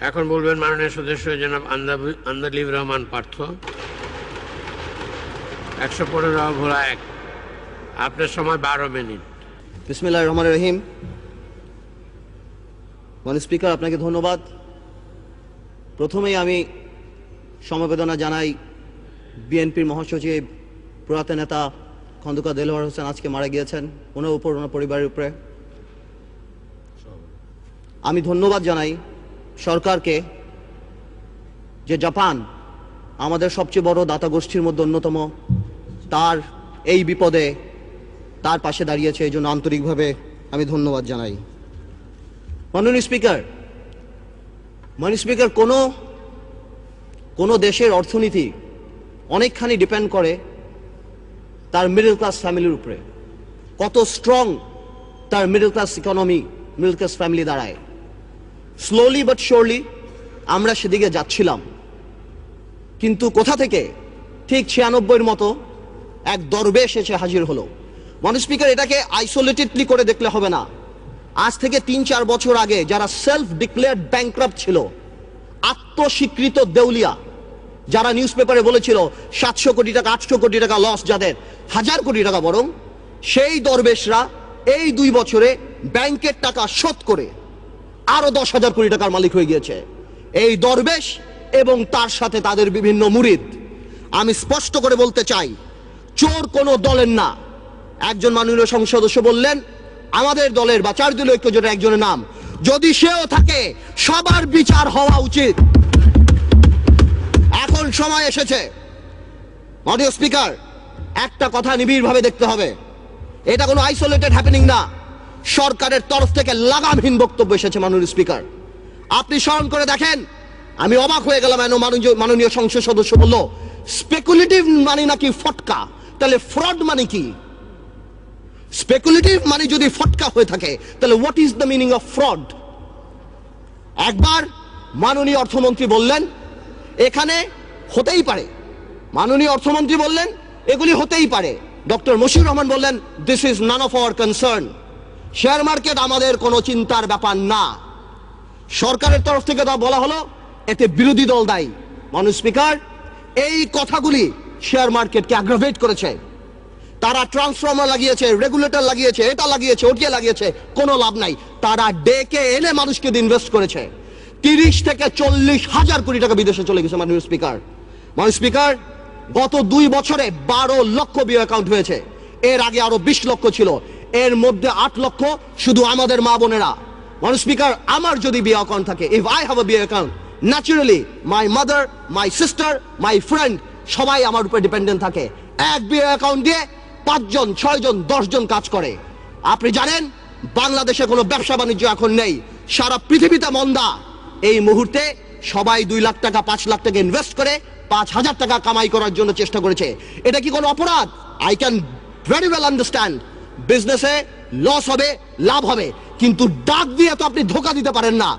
এখন বলবেন মাননীয় সদস্য জনাব আন্দালিব রহমান পার্থ। 115 ভোলা 1। আপনার সময় 12 মিনিট। বিসমিল্লাহির রহমানির রহিম। মাননীয় স্পিকার, আপনাকে ধন্যবাদ। প্রথমেই আমি সমবেদনা জানাই বিএনপির মহাসচিব প্রয়াত নেতা খন্দকার দেলোয়ার হোসেন আজকে মারা গিয়েছেন, ওনার উপর, ওনার পরিবারের উপরে। আমি ধন্যবাদ জানাই সরকারকে যে জাপান আমাদের সবচেয়ে বড় দাতা গোষ্ঠীর মধ্যে অন্যতম, তার এই বিপদে তার পাশে দাঁড়িয়েছে, এই জন্য আন্তরিকভাবে আমি ধন্যবাদ জানাই। মাননীয় স্পিকার, কোনো দেশের অর্থনীতি অনেকখানি ডিপেন্ড করে তার মিডল ক্লাস ফ্যামিলির উপরে, কত স্ট্রং তার middle class economy, middle class family দাঁড়ায়। স্লোলি বাট শিওরলি আমরা সেদিকে যাচ্ছিলাম, কিন্তু কোথা থেকে ঠিক 96-র মতো এক দরবেশ এসে হাজির হলো। মাননীয় স্পিকার, এটাকে আইসোলেটেডলি করে দেখলে হবে না। আজ থেকে 3-4 বছর আগে যারা সেলফ ডিক্লেয়ার্ড ব্যাংক্রাপ্ট ছিল, আত্মস্বীকৃত দেউলিয়া, যারা নিউজ পেপারে বলেছিল 700 কোটি টাকা 800 কোটি টাকা লস, যাদের 1000 কোটি টাকা বরং, সেই দরবেশরা এই 2 বছরে ব্যাংকের টাকা শোধ করে আরো 10,000 কোটি টাকার মালিক হয়ে গিয়েছে। এই দরবেশ এবং তার সাথে তাদের বিভিন্ন মুরিদ। আমি স্পষ্ট করে বলতে চাই, চোর কোনো দলের না। একজন মাননীয় সংসদ সদস্য বললেন আমাদের দলের বা 4 দলীয় ঐক্যজোটের একজনের নাম, যদি সেও থাকে সবার বিচার হওয়া উচিত। এখন সময় এসেছে। মাননীয় স্পিকার, একটা কথা নিবিড়ভাবে দেখতে হবে, এটা কোনো আইসোলেটেড হ্যাপেনিং না। সরকারের তরফ থেকে লাগামহীন বক্তব্য এসেছে। মাননীয় স্পিকার, আপনি স্মরণ করে দেখেন, আমি অবাক হয়ে গেলাম। মাননীয় সংসদ সদস্য বলল স্পেকুলেটিভ মানে নাকি ফটকা, তাহলে ফ্রড মানে কি? স্পেকুলেটিভ মানে যদি ফটকা হয়ে থাকে, তাহলে what is the meaning of fraud? একবার মাননীয় অর্থমন্ত্রী বললেন এখানে হতেই পারে, মাননীয় অর্থমন্ত্রী বললেন এগুলি হতেই পারে। ডক্টর মশিউর রহমান বললেন this is none of our concern. Share market আমাদের কোনো চিন্তার ব্যাপার না। সরকারের তরফ থেকে তা বলা হলো এতে বিরোধী দল দায়ী। মাননীয় স্পিকার, এই কথাগুলি শেয়ার মার্কেটকে অ্যাগ্রাভেট করেছে। তারা ট্রান্সফর্মার লাগিয়েছে, রেগুলেটর লাগিয়েছে, এটা লাগিয়েছে, ওটিয়ে লাগিয়েছে, কোনো লাভ নাই। তারা ডেকে এনে মানুষকে ইনভেস্ট করেছে। 30 থেকে 40 হাজার কোটি টাকা বিদেশে চলে গেছে। মাননীয় স্পিকার, গত 2 বছরে 12 লক্ষ বিও অ্যাকাউন্ট হয়েছে। এর আগে আরো 20 লক্ষ ছিল, এর মধ্যে 8 লক্ষ শুধু আমাদের মা বোনেরা। মাননীয় স্পিকার, আমার যদি বিও অ্যাকাউন্ট থাকে, if I have a BO account, naturally my mother, my sister, my friend সবাই আমার উপর ডিপেন্ডেন্ট থাকে। এক বিও অ্যাকাউন্ট দিয়ে 5 জন, 6 জন, 10 জন কাজ করে। আপনি জানেন বাংলাদেশে কোনো ব্যবসা বাণিজ্য এখন নেই, সারা পৃথিবীতে মন্দা। এই মুহূর্তে সবাই 2 লাখ টাকা 5 লাখ টাকা ইনভেস্ট করে 5,000 টাকা কামাই করার জন্য চেষ্টা করেছে। এটা কি কোনো অপরাধ? I can very well understand বিজনেসে লস হবে, লাভ হবে, কিন্তু ডাক দিয়ে তো আপনি ধোকা দিতে পারেন না।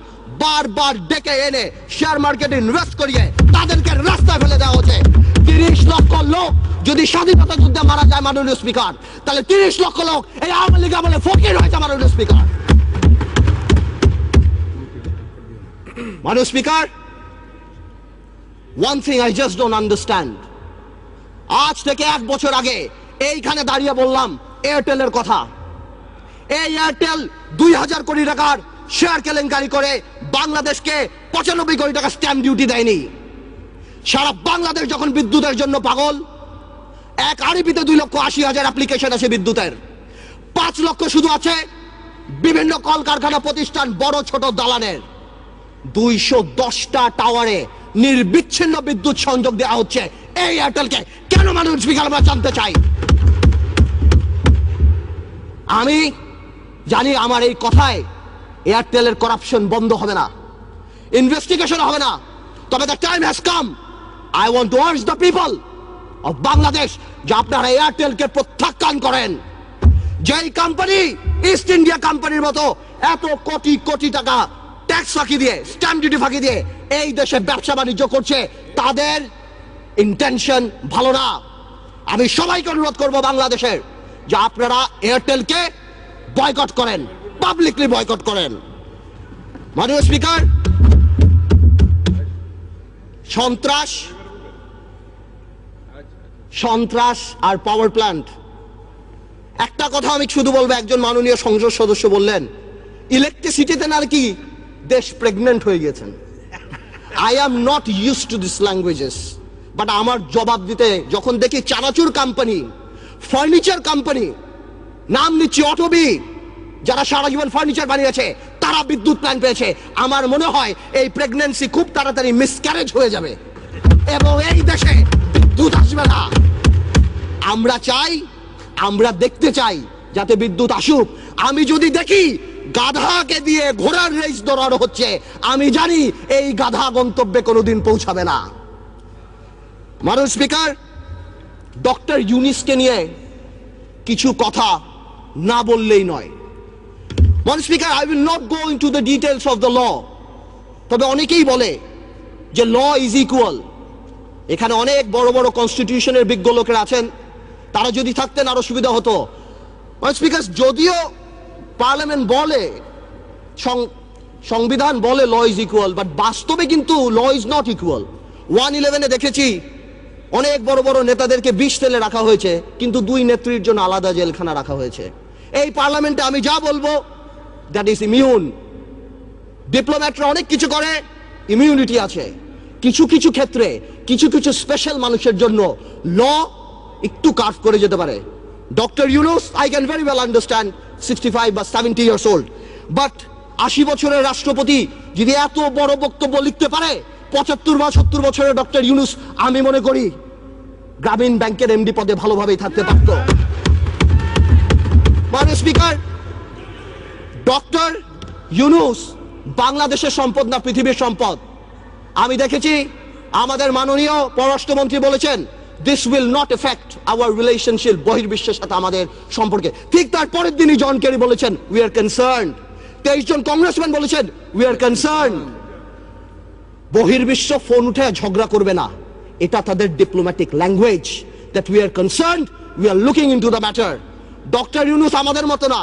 বারবার ডেকে এনে শেয়ার মার্কেটে ইনভেস্ট করিয়ে তাদেরকে রাস্তায় ফেলে দেওয়া হচ্ছে। 30 লক্ষ লোক যদি স্বাধীনতা যুদ্ধে মারা যায় মাননীয় স্পিকার, তাহলে 30 লক্ষ লোক এই আওয়ামী লীগ আমলে ফকির হয়েছে। মাননীয় speaker, one thing I just don't understand. আজ থেকে 1 বছর আগে এইখানে দাঁড়িয়ে বললাম এয়ারটেলের কথা। এই এয়ারটেল 2000 কোটি টাকার শেয়ার কেলেঙ্কারি করে বাংলাদেশকে 95 কোটি টাকা স্ট্যাম্প ডিউটি দেয়নি। সারা বাংলাদেশ যখন বিদ্যুতের জন্য পাগল, এক আরবিতে 2,80,000 অ্যাপ্লিকেশন আছে বিদ্যুতের, 5 লক্ষ শুধু আছে বিভিন্ন কলকারখানা প্রতিষ্ঠান, বড় ছোট দালানের। 210টা টাওয়ারে নির্বিচ্ছিন্ন বিদ্যুৎ সংযোগ দেওয়া হচ্ছে এই এয়ারটেলকে। কেন মাননীয় স্পিকার, আমরা জানতে চাই। আমি জানি আমার এই কথায় এয়ারটেলের করাপশন বন্ধ হবে না, ইনভেস্টিগেশন হবে না, তবে the time has come. I want to urge the people of Bangladesh যে আপনারা এয়ারটেলকে প্রত্যাখ্যান করেন। যেই কোম্পানি ইস্ট ইন্ডিয়া কোম্পানির মতো এত কোটি কোটি টাকা ট্যাক্স ফাঁকি দিয়ে, স্ট্যাম্প ডিউটি ফাঁকি দিয়ে এই দেশে ব্যবসা বাণিজ্য করছে, তাদের ইন্টেনশন ভালো না। আমি সবাইকে অনুরোধ করব বাংলাদেশের যে আপনারা এয়ারটেলকে বয়কট করেন, পাবলিকলি বয়কট করেন। মাননীয় স্পিকার, সন্ত্রাস, সন্ত্রাস আর পাওয়ার প্ল্যান্ট। একটা কথা আমি শুধু বলবো, একজন মাননীয় সংসদ সদস্য বললেন ইলেকট্রিসিটিতে নাকি দেশ প্রেগনেন্ট হয়ে গেছেন। I am not use to this languages, but আমার জবাব দিতে যখন দেখি চানাচুর কোম্পানি, ফার্নিচার কোম্পানি, নাম নিচ্ছি অটোবি, যারা সারা জীবন ফার্নিচার বানিয়েছে তারা বিদ্যুৎ প্ল্যান্ট পেয়েছে, আমার মনে হয় এই প্রেগন্যান্সি খুব তাড়াতাড়ি মিসক্যারেজ হয়ে যাবে এবং এই দেশে বিদ্যুৎ আসবে না। আমরা চাই, আমরা দেখতে চাই যাতে বিদ্যুৎ আসুক। আমি যদি দেখি গাধাকে দিয়ে ঘোড়ার রেস দৌড়ানো হচ্ছে, আমি জানি এই গাধা গন্তব্যে কোনোদিন পৌঁছাবে না। মাননীয় স্পিকার, ডক্টর ইউনূসকে নিয়ে কিছু কথা না বললেই নয়। মাননীয় speaker, I will not go into the details of the law. তবে অনেকেই বলে যে ল ইজ ইকুয়াল। এখানে অনেক বড় বড় কনস্টিটিউশনের বিজ্ঞ লোকেরা আছেন, তারা যদি থাকতেন আরো সুবিধা হতো। মাননীয় স্পিকার, যদিও পার্লামেন্ট বলে, সংবিধান বলে ল ইজ ইকুয়াল, বাট বাস্তবে কিন্তু ল ইজ নট ইকুয়াল। 111-এ দেখেছি অনেক বড় বড় নেতাদেরকে 20 সেলে রাখা হয়েছে, কিন্তু 2 নেত্রীর জন্য আলাদা জেলখানা রাখা হয়েছে। এই পার্লামেন্টে আমি যা বলবো দ্যাট ইজ ইমিউন। ডিপ্লোম্যাটরা অনেক কিছু করে, ইমিউনিটি আছে। কিছু কিছু ক্ষেত্রে কিছু কিছু স্পেশাল মানুষের জন্য ল একটু কার্ভ করে যেতে পারে। Doctor Yunus, I can very well understand 65 বা 70 ইয়ার্স ওল্ড, বাট 80 বছরের রাষ্ট্রপতি যদি এত বড় বক্তব্য লিখতে পারে, 75 বা 70 বছরের ডক্টর ইউনূস আমি মনে করি গ্রামীণ ব্যাংকের এমডি পদে ভালোভাবেই থাকতে পারত। মাননীয় স্পিকার, ডক্টর ইউনূস বাংলাদেশের সম্পদ না পৃথিবীর সম্পদ। আমি দেখেছি আমাদের মাননীয় পররাষ্ট্রমন্ত্রী বলেছেন this will not affect our relationship, বহির্বিশ্বের সাথে আমাদের সম্পর্কে। ঠিক তার পরের দিনই জন কেরি বলেছেন উই আর কনসার্নড। 23 জন কংগ্রেসম্যান বলেছেন উই আর কনসার্নড। বহির্বিশ্ব ফোন উঠে ঝগড়া করবে না, এটা তাদের diplomatic language, that we are concerned, we are looking into the matter. Doctor Yunus আমাদের মতো না।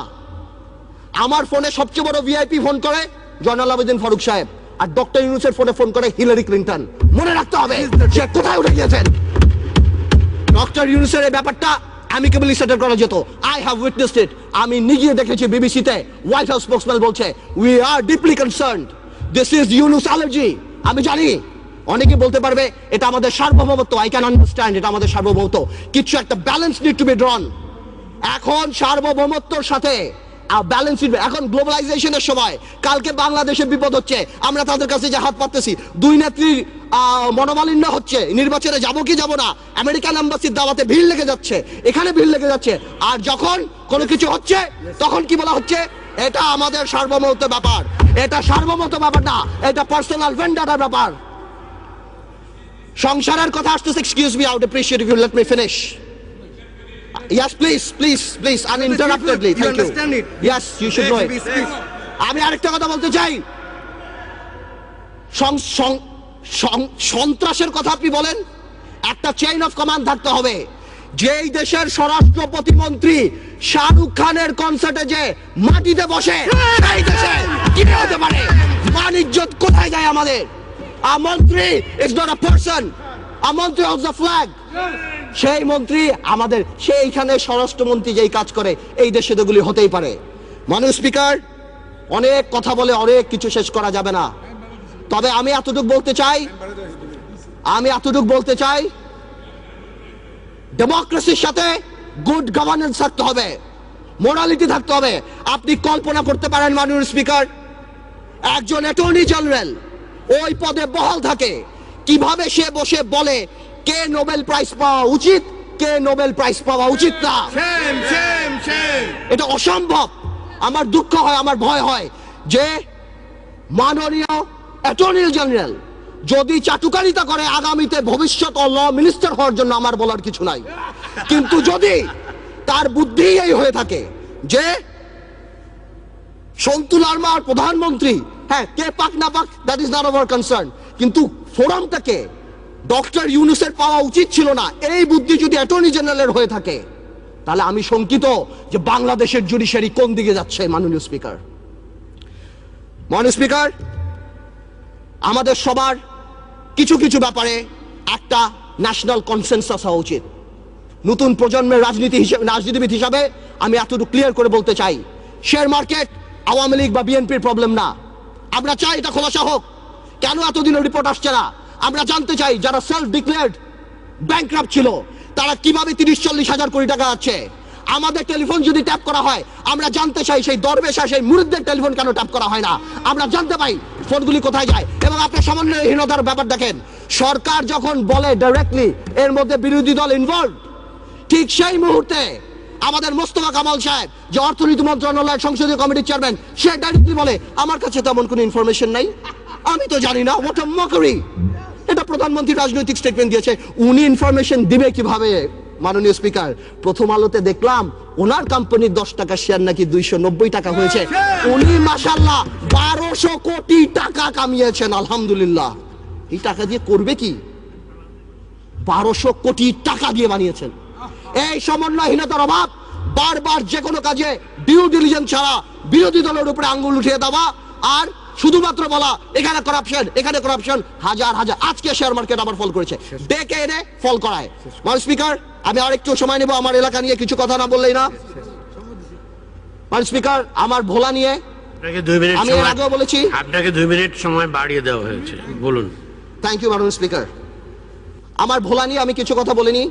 আমার ফোনে সবচেয়ে বড় ভিআইপি ফোন করে জয়নাল আবেদিন ফারুক সাহেব, আর ডক্টর ইউনূসের ফোনে ফোন করে হিলারি ক্লিন্টন। মনে রাখতে হবে সে কোথায় উঠে গিয়েছেন। ডক্টর ইউনূসের এই ব্যাপারটা অ্যামিকেবলি সেটেল করা যেত। আই হ্যাভ উইটনেসড ইট। আমি নিজে দেখেছি বিবিসিতে হোয়াইট হাউস স্পোকসম্যান বলছে we are deeply concerned, this is Yunus allergy. আমি জানি অনেকে বলতে পারবে এটা আমাদের সার্বভৌমত্ব, আই ক্যান আন্ডারস্ট্যান্ড এটা আমাদের সার্বভৌমত্ব, কিছু একটা ব্যালেন্স নিড টু বি ড্রন। এখন সার্বভৌমত্বর সাথে ব্যালেন্স, এখন গ্লোবালাইজেশনের সময়, কালকে বাংলাদেশের বিপদ হচ্ছে, আমরা তাদের কাছে যে হাত পাততেছি, 2 নেত্রীর মনোমালিন্য হচ্ছে, নির্বাচনে যাব কি যাব না, আমেরিকান এম্বাসির দাওয়াতে ভিড় লেগে যাচ্ছে, এখানে ভিড় লেগে যাচ্ছে, আর যখন কোনো কিছু হচ্ছে তখন কি বলা হচ্ছে এটা আমাদের সার্বভৌমত্ব ব্যাপার। এটা সার্বভৌমত্ব ব্যাপার না, এটা পার্সোনাল ভেন্ডারের ব্যাপার। সংসারের কথা আসতেছে, excuse me, I would appreciate if you let me finish. Yes, please, uninterruptedly. Thank you. Understand it? Yes, you should know it. আমি আরেকটা কথা বলতে চাই, সন্ত্রাসের কথা আপনি বলেন, একটা চেইন অফ কমান্ড থাকতে হবে। যেই দেশের স্বরাষ্ট্র প্রতিমন্ত্রী শাহরুখ খানের কনসার্টে যে মাটিতে বসে, সেই দেশে কি হতে পারে, মান ইজ্জত কোথায় যায় আমাদের? আ মন্ত্রী ইজ নট আ পারসন, আ মন্ত্রী অফ দ্য ফ্ল্যাগ। সেই মন্ত্রী আমাদের, সেইখানে স্বরাষ্ট্রমন্ত্রী যেই কাজ করে, এই দেশে এগুলি হতেই পারে। মাননীয় স্পিকার, অনেক কথা বলে অনেক কিছু শেষ করা যাবে না, তবে আমি এতটুকু বলতে চাই ডেমোক্রেসির সাথে গুড গভর্নেন্স থাকতে হবে, মোরালিটি থাকতে হবে। আপনি কল্পনা করতে পারেন মাননীয় স্পিকার, একজন অ্যাটর্নি জেনারেল ওই পদে বহাল থাকে, কিভাবে সে বসে বলে কে নোবেল প্রাইজ পাওয়া উচিত, কে নোবেল প্রাইজ পাওয়া উচিত না। এটা অসম্ভব। আমার দুঃখ হয়, আমার ভয় হয় যে মাননীয় অ্যাটর্নি জেনারেল যদি চাটুকারিতা করে আগামীতে ভবিষ্যৎ ল মিনিস্টার হওয়ার জন্য আমার বলার কিছু নাই, কিন্তু যদি তার বুদ্ধি এই হয়ে থাকে যে সন্তু লারমার প্রধানমন্ত্রী, হ্যাঁ কে পাক না পাক that is not our concern, কিন্তু ফোরামটাকে ডক্টর ইউনূসের পাওয়া উচিত ছিল না, এই বুদ্ধি যদি অ্যাটর্নি জেনারেলের হয়ে থাকে, তাহলে আমি শঙ্কিত যে বাংলাদেশের জুডিশিয়ারি কোন দিকে যাচ্ছে। মাননীয় স্পিকার, আমাদের সবার কিছু কিছু ব্যাপারে একটা ন্যাশনাল কনসেনসাস হওয়া উচিত। নতুন প্রজন্মের রাজনীতিবিদ হিসাবে আমি এতটুকু ক্লিয়ার করে বলতে চাই, শেয়ার মার্কেট আওয়ামী লীগ বা বিএনপির প্রবলেম না। আমরা চাই এটা খোলাসা হোক। কেন এতদিনের রিপোর্ট আসছে না? আমরা জানতে চাই যারা সেলফ ডিক্লেয়ার্ড ব্যাংকরাপ্ট ছিল তারা কিভাবে 30-40 হাজার কোটি টাকা আছে। আমাদের টেলিফোন যদি ট্যাপ করা হয়, আমরা জানতে চাই সেই দরবেশা সেই মুরিদদের টেলিফোন কেন ট্যাপ করা হয় না। আমরা জানতে পাই ফোনগুলি কোথায় যায়। এবং আপনার সমন্বয়হীনতার ব্যাপার দেখেন, সরকার যখন বলে ডাইরেক্টলি এর মধ্যে বিরোধী দল ইনভলভ, ঠিক সেই মুহূর্তে আমাদের মোস্তফা কামাল সাহেব যে অর্থনীতি মন্ত্রণালয়ের সংসদীয় কমিটির চেয়ারম্যান, সে ডাইরেক্টলি বলে আমার কাছে তেমন কোনো ইনফরমেশন নাই, আমি তো জানি না। What a mockery! এটা প্রধানমন্ত্রী রাজনৈতিক স্টেটমেন্ট দিয়েছে, উনি ইনফরমেশন দিবে কিভাবে? মাননীয় স্পিকার, প্রথম আলোতে দেখলাম ওনার কোম্পানির 10 টাকা শেয়ার নাকি 290 টাকা হয়েছে। উনি মাশাআল্লাহ 1200 কোটি টাকা কামিয়েছেন, আলহামদুলিল্লাহ। এই টাকা দিয়ে করবে কি? 1200 কোটি টাকা দিয়ে বানিয়েছেন। এই সমন্বয়হীনতার অভাব, বারবার যে কোনো কাজে ডিউ ডিলিজেন্স ছাড়া বিরোধী দলের উপরে আঙ্গুল উঠিয়ে দেওয়া, আর শুধুমাত্র বলা এখানে করাপশন, এখানে করাপশন। হাজার হাজার আজকে শেয়ার মার্কেট আবার ফল করেছে, ডেকে এনে ফল করায়। মাননীয় স্পিকার, আমি আরেকটু সময় নেব আমার এলাকা নিয়ে কিছু কথা না বললেই না। মাননীয় স্পিকার, আমার ভোলা নিয়ে আপনাকে 2 মিনিট আমি এর সময়, আগেও বলেছি। আপনাকে 2 মিনিট সময় বাড়িয়ে দেওয়া হয়েছে, বলুন। থ্যাংক ইউ মাননীয় স্পিকার। আমার ভোলা নিয়ে আমি কিছু কথা বলিনি।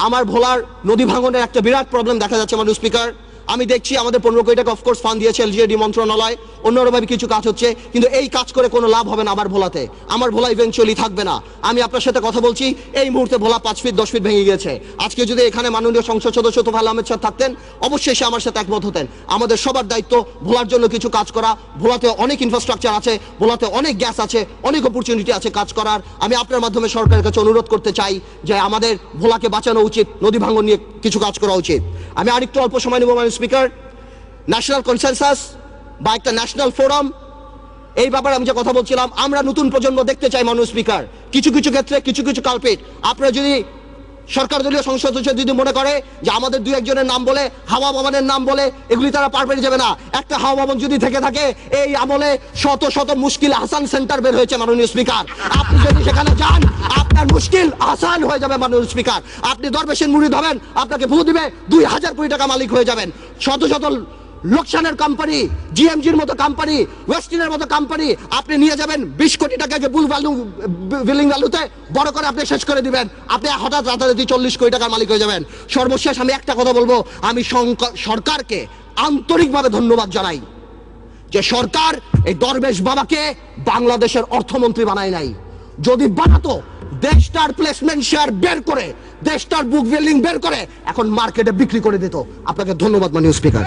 আমার ভোলার নদী ভাঙনের একটা বিরাট প্রবলেম দেখা যাচ্ছে মাননীয় স্পিকার। আমি দেখছি আমাদের 15 কোটি টাকা অফকোর্স ফান্ড দিয়েছে এলজিএডি মন্ত্রণালয়, অন্যভাবে কিছু কাজ হচ্ছে, কিন্তু এই কাজ করে কোনো লাভ হবে না আমার ভোলাতে। আমার ভোলা ইভেনচুয়ালি থাকবে না। আমি আপনার সাথে কথা বলছি, এই মুহূর্তে ভোলা 5 ফিট 10 ফিট ভেঙে গেছে। আজকে যদি এখানে মাননীয় সংসদ সদস্য তোফায়েল আহমেদ সাহেব থাকতেন, অবশ্যই সে আমার সাথে একমত হতেন। আমাদের সবার দায়িত্ব ভোলার জন্য কিছু কাজ করা। ভোলাতে অনেক ইনফ্রাস্ট্রাকচার আছে, ভোলাতে অনেক গ্যাস আছে, অনেক অপরচুনিটি আছে কাজ করার। আমি আপনার মাধ্যমে সরকারের কাছে অনুরোধ করতে চাই যে আমাদের ভোলাকে বাঁচানো উচিত, নদী ভাঙন নিয়ে কিছু কাজ করা উচিত। আমি আরেকটু অল্প সময় নেব মাননীয় স্পিকার। ন্যাশনাল কনসেনসাস বা একটা ন্যাশনাল ফোরাম, এই ব্যাপারে আমি যে কথা বলছিলাম, আমরা নতুন প্রজন্ম দেখতে চাই মাননীয় স্পিকার। কিছু কিছু ক্ষেত্রে কিছু কিছু কালপিট, আপনারা যদি সরকার দলীয় সংসদ সদস্য যদি মনে করে যে আমাদের 2-1 নাম বলে, হাওয়া ভবনের নাম বলে, এগুলি তারা পার পেয়ে যাবে না। একটা হাওয়া ভবন যদি থেকে থাকে, এই আমলে শত শত মুশকিল আহসান সেন্টার বের হয়েছে মাননীয় স্পিকার। আপনি যদি সেখানে যান, আপনার মুশকিল আসান হয়ে যাবে মাননীয় স্পিকার। আপনি দরবেশের মুরিদ হবেন, আপনাকে ভূ দিবে, 2000 কোটি টাকা মালিক হয়ে যাবেন। শত শত লোকসানের কোম্পানি, জিএমজির মতো কোম্পানি, ওয়েস্টিনের মতো কোম্পানি আপনি নিয়ে যাবেন 20 কোটি টাকাকে বিলিং ভ্যালুতে বড় করে আপনি শেষ করে দিবেন। আপনি হঠাৎ রাতারাতি 40 কোটি টাকার মালিক হয়ে যাবেন। সর্বশেষ আমি একটা কথা বলবো, আমি সরকারকে আন্তরিকভাবে ধন্যবাদ জানাই যে সরকার এই দরবেশ বাবাকে বাংলাদেশের অর্থমন্ত্রী বানায় নাই। যদি বানাতো, দেশটার প্লেসমেন্ট শেয়ার বের করে, দেশটার বুক বিল্ডিং বের করে এখন মার্কেটে বিক্রি করে দিত। আপনাকে ধন্যবাদ মাননীয় স্পিকার।